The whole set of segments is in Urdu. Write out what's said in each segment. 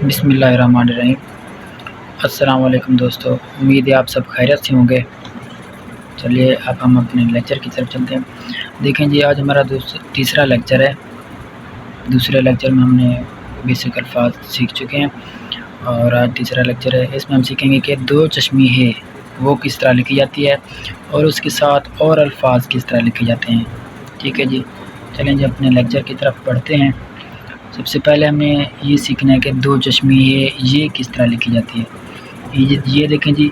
بسم اللہ الرحمن الرحیم۔ السلام علیکم دوستو، امید ہے آپ سب خیریت سے ہوں گے۔ چلیے اب ہم اپنے لیکچر کی طرف چلتے ہیں۔ دیکھیں جی، آج ہمارا تیسرا لیکچر ہے۔ دوسرے لیکچر میں ہم نے بیسک الفاظ سیکھ چکے ہیں اور آج تیسرا لیکچر ہے۔ اس میں ہم سیکھیں گے کہ دو چشمی ہے وہ کس طرح لکھی جاتی ہے اور اس کے ساتھ اور الفاظ کس طرح لکھے جاتے ہیں۔ ٹھیک ہے جی، چلیں جی اپنے لیکچر کی طرف پڑھتے ہیں۔ سب سے پہلے ہمیں یہ سیکھنا ہے کہ دو چشمی ہے یہ کس طرح لکھی جاتی ہے۔ یہ دیکھیں جی،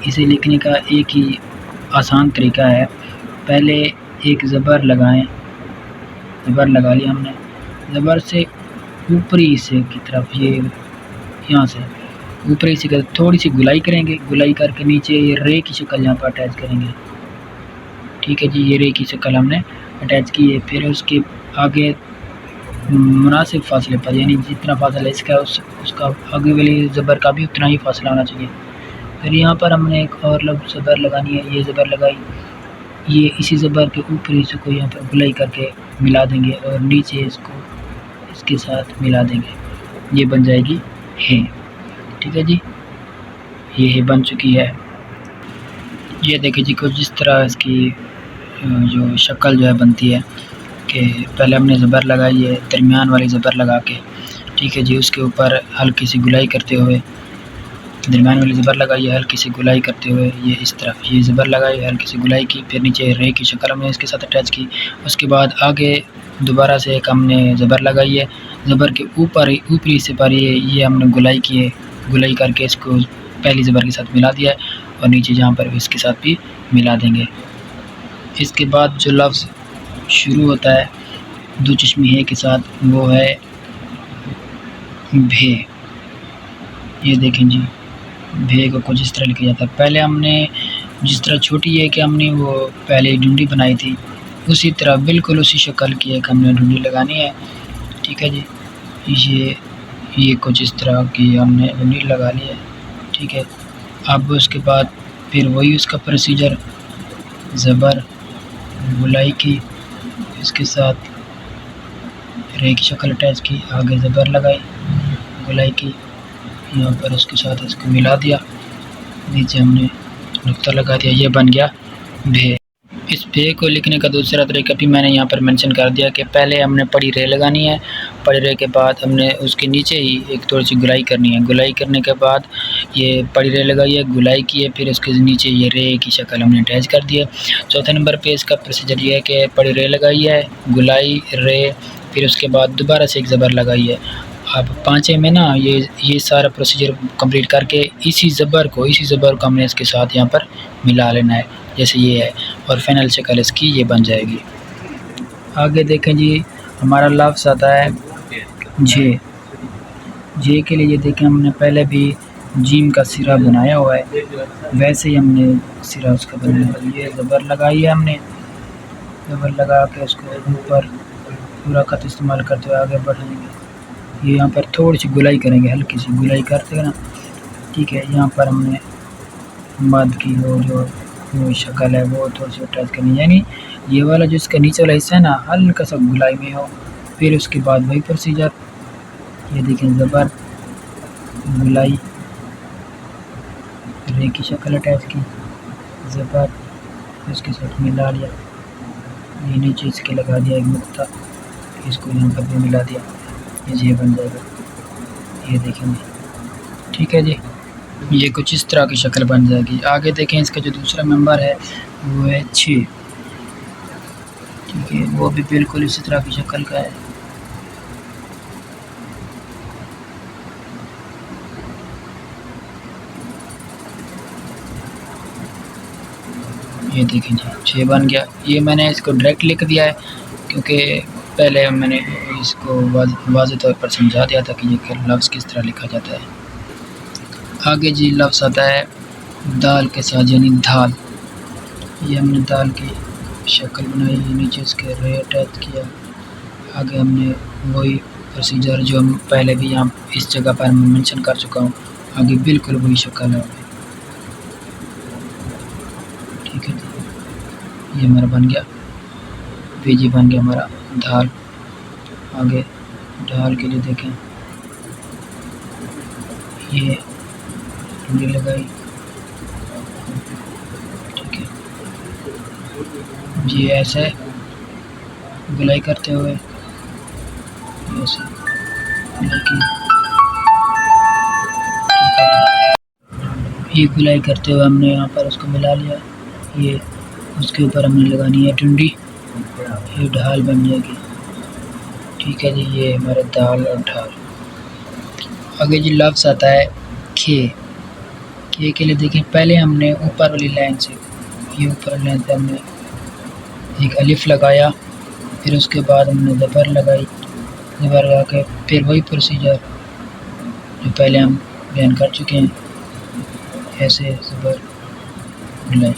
اسے لکھنے کا ایک ہی آسان طریقہ ہے۔ پہلے ایک زبر لگائیں، زبر لگا لیا ہم نے، زبر سے اوپری حصے کی طرف یہاں سے اوپری حصے کی تھوڑی سی گلائی کریں گے، گلائی کر کے نیچے یہ رے کی شکل یہاں پر اٹیچ کریں گے۔ ٹھیک ہے جی، یہ رے کی شکل ہم نے اٹیچ کی ہے۔ پھر اس کے آگے مناسب فاصلے پر، یعنی جتنا فاصلہ اس کا اس کا آگے والی زبر کا بھی اتنا ہی فاصلہ ہونا چاہیے۔ پھر یہاں پر ہم نے ایک اور لفظ زبر لگانی ہے، یہ زبر لگائی، یہ اسی زبر کے اوپری حصے کو یہاں پر گلائی کر کے ملا دیں گے اور نیچے اس کو اس کے ساتھ ملا دیں گے، یہ بن جائے گی ہے۔ ٹھیک ہے جی، یہ بن چکی ہے۔ یہ دیکھیں جی، کچھ جس طرح اس کی جو شکل جو ہے بنتی ہے کہ پہلے ہم نے زبر لگائی ہے درمیان والی زبر لگا کے، ٹھیک ہے جی، اس کے اوپر ہلکی سی گلائی کرتے ہوئے درمیان والی زبر لگائی ہے، ہلکی سی گلائی کرتے ہوئے یہ اس طرف یہ زبر لگائی ہے، ہلکی سی گلائی کی، پھر نیچے رے کی شکل ہم نے اس کے ساتھ اٹیچ کی۔ اس کے بعد آگے دوبارہ سے ایک ہم نے زبر لگائی ہے، زبر کے اوپری حصے پر یہ ہم نے گلائی کی ہے، گلائی کر کے اس کو پہلی زبر کے ساتھ ملا دیا ہے اور نیچے جہاں پر اس کے ساتھ بھی ملا دیں گے۔ اس کے بعد جو لفظ شروع ہوتا ہے دو چشمی ہے کے ساتھ وہ ہے بھے۔ یہ دیکھیں جی، بھے کو کچھ اس طرح لکھا جاتا ہے۔ پہلے ہم نے جس طرح چھوٹی ہے کہ ہم نے وہ پہلے ڈنڈی بنائی تھی، اسی طرح بالکل اسی شکل کی ایک ہم نے ڈنڈی لگانی ہے۔ ٹھیک ہے جی، یہ کچھ اس طرح کی ہم نے ڈنڈی لگا لی ہے۔ ٹھیک ہے، اب اس کے بعد پھر وہی اس کا پروسیجر، زبر گلائی کی، اس کے ساتھ رے کی شکل اٹیچ کی، آگے زبر لگائی، گلائی کی، یہاں پر اس کے ساتھ اس کو ملا دیا، نیچے ہم نے نقطہ لگا دیا، یہ بن گیا بھے۔ اس بھے کو لکھنے کا دوسرا طریقہ بھی میں نے یہاں پر مینشن کر دیا کہ پہلے ہم نے پڑی رے لگانی ہے، پڑی رے کے بعد ہم نے اس کے نیچے ہی ایک تھوڑی سی گلائی کرنی ہے، گلائی کرنے کے بعد یہ پڑی رے لگائی ہے، گلائی کی ہے، پھر اس کے نیچے یہ رے کی شکل ہم نے اٹیچ کر دی ہے۔ چوتھے نمبر پہ اس کا پروسیجر یہ ہے کہ پڑی رے لگائی ہے، گلائی، رے، پھر اس کے بعد دوبارہ سے ایک زبر لگائی ہے۔ اب پانچے میں نا یہ سارا پروسیجر کمپلیٹ کر کے اسی زبر کو ہم نے اس کے ساتھ یہاں پر ملا لینا ہے جیسے یہ ہے، اور فائنل شکل اس کی یہ بن جائے گی۔ آگے دیکھیں جی، ہمارا لفظ آتا ہے جے۔ جے کے لیے دیکھیں ہم نے پہلے بھی جیم کا سرا بنایا ہوا ہے، ویسے ہی ہم نے سرا اس کا بنایا ہے۔ یہ زبر لگائی ہے ہم نے، زبر لگا کے اس کو اوپر پورا خط استعمال کرتے ہوئے آگے بڑھیں گے۔ یہ یہاں پر تھوڑی سی گلائی کریں گے، ہلکی سی گلائی کرتے ہیں نا، ٹھیک ہے۔ یہاں پر ہم نے مد کی جو شکل ہے وہ تھوڑی سی اٹیچ کرنی ہے، یعنی یہ والا جو اس کا نیچے والا حصہ ہے نا ہلکا سا گلائی میں ہو۔ پھر اس کے بعد وہی پروسیجر، یہ دیکھیں زبر گلائی، رے کی شکل اٹیچ کی، زبر اس کے ساتھ ملا لیا، یہ نیچے اس کے لگا دیا ایک نقطہ، اس کو یہاں پر بھی ملا دیا، یہ بن جائے گا، یہ دیکھیں گے۔ ٹھیک ہے جی، یہ کچھ اس طرح کی شکل بن جائے گی۔ آگے دیکھیں اس کا جو دوسرا ممبر ہے وہ ہے چھ۔ ٹھیک ہے، وہ بھی بالکل اسی طرح کی شکل کا ہے۔ یہ دیکھیں جی، 6 بن گیا۔ یہ میں نے اس کو ڈائریکٹ لکھ دیا ہے کیونکہ پہلے میں نے اس کو واضح طور پر سمجھا دیا تھا کہ یہ لفظ کس طرح لکھا جاتا ہے۔ آگے جی لفظ آتا ہے دال کے ساتھ، یعنی دھال۔ یہ ہم نے دال کی شکل بنائی، نیچے اس کے رے اٹیچ کیا، آگے ہم نے وہی پروسیجر جو ہم پہلے بھی یہاں اس جگہ پر میں منشن کر چکا ہوں، آگے بالکل وہی شکل ہے۔ ٹھیک ہے جی، یہ ہمارا بن گیا بی جی، بن گیا ہمارا دھال۔ آگے ڈھال کے لیے دیکھیں یہ ٹنڈی لگائی، ٹھیک ہے جی، ایسے گلائی کرتے ہوئے ایسے گلائی کی، یہ گلائی کرتے ہوئے ہم نے یہاں پر اس کو ملا لیا، یہ اس کے اوپر ہم نے لگانی ہے ٹنڈی، یہ ڈھال بن جائے گی، ٹھیک ہے جی۔ یہ ہمارا دال اور ڈھال۔ آگے جی لفظ آتا ہے کھے۔ کھے کے لیے دیکھیں، پہلے ہم نے اوپر والی لائن سے، یہ اوپر والی لائن سے ہم نے ایک الف لگایا، پھر اس کے بعد ہم نے زبر لگائی، زبر لگا کے پھر وہی پروسیجر جو پہلے ہم بیان کر چکے ہیں، ایسے زبر ملائی،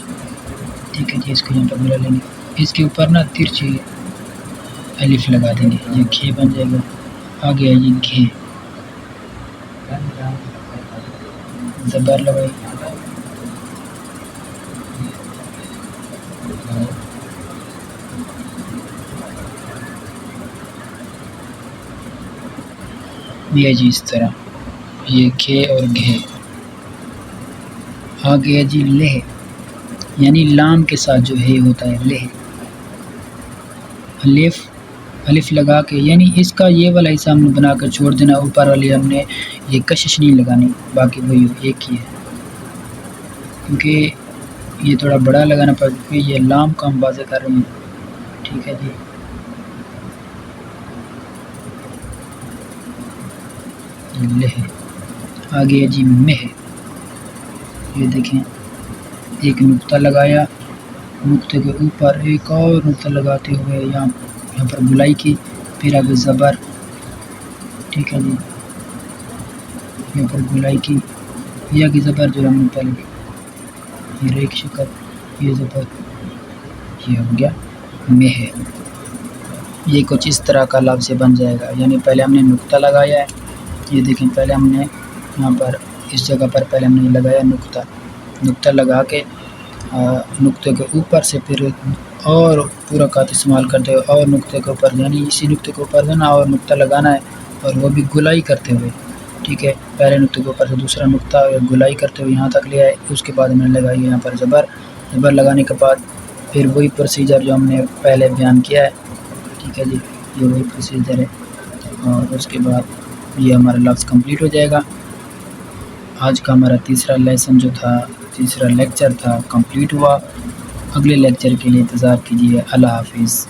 ٹھیک ہے جی۔ اس کو یہاں پر ملا لیں گے، اس کے اوپر نا ترچھی الف لگا دیں گے، یہ کھے بن جائے گا۔ آگے ہے جی گھے، زبر لگائی، یہ جی اس طرح، یہ کھے اور گھے۔ آگے ہے جی لہ، یعنی لام کے ساتھ جو ہے ہوتا ہے لہ، الف لگا کے، یعنی اس کا یہ والا حصہ ہم نے بنا کر چھوڑ دینا، اوپر والی ہم نے یہ کشش نہیں لگانی، باقی وہی ایک ہی ہے، کیونکہ یہ تھوڑا بڑا لگانا پڑتا ہے، کیونکہ یہ لام کا ہم واضح کر رہے ہیں، ٹھیک ہے جی۔ لہ، آگے ہے جی مہ، یہ دیکھیں ایک نقطہ لگایا، نقطے کے اوپر ایک اور نقطہ لگاتے ہوئے یہاں پر گلائی کی، پھر آگے زبر، ٹھیک ہے جی، یہاں پر گلائی کی، یہ آگے زبر جو ہم نے پہلے یہ ریک شکل، یہ زبر، یہ ہو گیا مہ۔ یہ کچھ اس طرح کا لفظ بن جائے گا، یعنی پہلے ہم نے نقطہ لگایا ہے، یہ دیکھیں پہلے ہم نے یہاں پر اس جگہ پر پہلے ہم نے لگایا نقطہ لگا کے، نقطے کے اوپر سے پھر اور پورا کات استعمال کرتے ہوئے اور نقطے کے اوپر، یعنی اسی نقطے کے اوپر دینا اور نقطہ لگانا ہے، اور وہ بھی گلائی کرتے ہوئے، ٹھیک ہے، پہلے نقطے کے اوپر سے دوسرا نقطہ گلائی کرتے ہوئے یہاں تک لے آئے، اس کے بعد ہم نے لگائی یہاں پر زبر لگانے کے بعد پھر وہی پروسیجر جو ہم نے پہلے بیان کیا ہے، ٹھیک ہے جی، یہ وہی پروسیجر ہے، اور اس کے بعد یہ ہمارا لفظ کمپلیٹ ہو جائے گا۔ آج کا ہمارا تیسرا لیسن جو تھا، تیسرا لیکچر تھا، کمپلیٹ ہوا۔ اگلے لیکچر کے لیے انتظار کیجیے۔ اللہ حافظ۔